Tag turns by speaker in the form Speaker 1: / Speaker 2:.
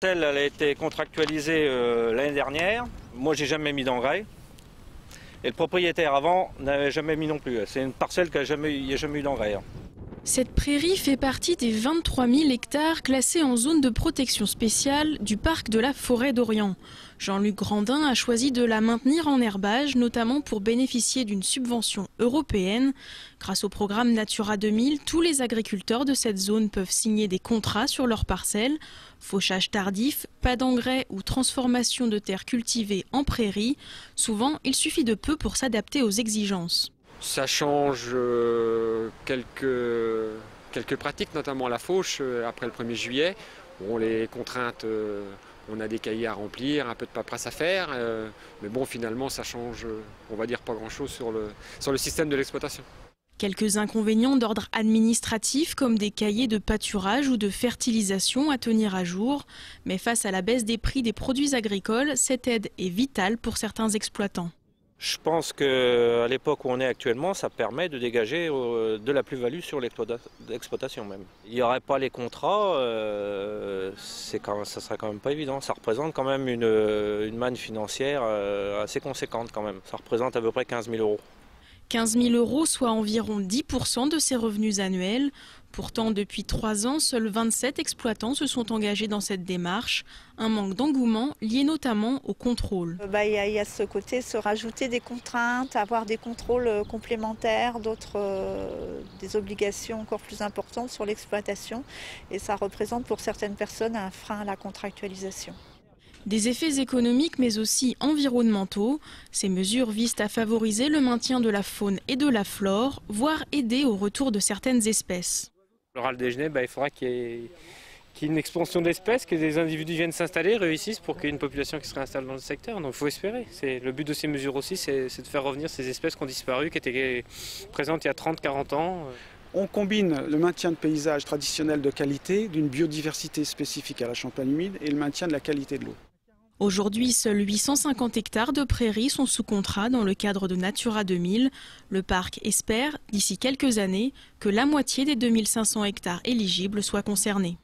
Speaker 1: Elle a été contractualisée l'année dernière. Moi, j'ai jamais mis d'engrais. Et le propriétaire avant n'avait jamais mis non plus. C'est une parcelle qui il n'y a jamais eu d'engrais.
Speaker 2: Cette prairie fait partie des 23 000 hectares classés en zone de protection spéciale du parc de la Forêt d'Orient. Jean-Luc Grandin a choisi de la maintenir en herbage, notamment pour bénéficier d'une subvention européenne. Grâce au programme Natura 2000, tous les agriculteurs de cette zone peuvent signer des contrats sur leurs parcelles. Fauchage tardif, pas d'engrais ou transformation de terres cultivées en prairie. Souvent, il suffit de peu pour s'adapter aux exigences.
Speaker 3: Ça change quelques pratiques, notamment la fauche après le 1er juillet. Bon, les contraintes, on a des cahiers à remplir, un peu de paperasse à faire, mais bon, finalement, ça change, on va dire, pas grand-chose sur le système de l'exploitation.
Speaker 2: Quelques inconvénients d'ordre administratif comme des cahiers de pâturage ou de fertilisation à tenir à jour. Mais face à la baisse des prix des produits agricoles, cette aide est vitale pour certains exploitants.
Speaker 1: Je pense qu'à l'époque où on est actuellement, ça permet de dégager de la plus-value sur l'exploitation même. Il n'y aurait pas les contrats, ça serait quand même pas évident. Ça représente quand même une manne financière assez conséquente quand même. Ça représente à peu près 15 000 €.
Speaker 2: 15 000 €, soit environ 10% de ses revenus annuels. Pourtant, depuis 3 ans, seuls 27 exploitants se sont engagés dans cette démarche. Un manque d'engouement lié notamment au contrôle.
Speaker 4: Il y a ce côté, se rajouter des contraintes, avoir des contrôles complémentaires, des obligations encore plus importantes sur l'exploitation. Et ça représente pour certaines personnes un frein à la contractualisation.
Speaker 2: Des effets économiques mais aussi environnementaux. Ces mesures visent à favoriser le maintien de la faune et de la flore, voire aider au retour de certaines espèces.
Speaker 5: Le ras le déjeuner, il faudra qu'il y ait une expansion d'espèces, que des individus viennent s'installer, réussissent pour qu'il y ait une population qui se réinstalle dans le secteur. Donc il faut espérer. Le but de ces mesures aussi, c'est de faire revenir ces espèces qui ont disparu, qui étaient présentes il y a 30-40 ans.
Speaker 6: On combine le maintien de paysages traditionnels de qualité, d'une biodiversité spécifique à la Champagne humide et le maintien de la qualité de l'eau.
Speaker 2: Aujourd'hui, seuls 850 hectares de prairies sont sous contrat dans le cadre de Natura 2000. Le parc espère, d'ici quelques années, que la moitié des 2500 hectares éligibles soient concernés.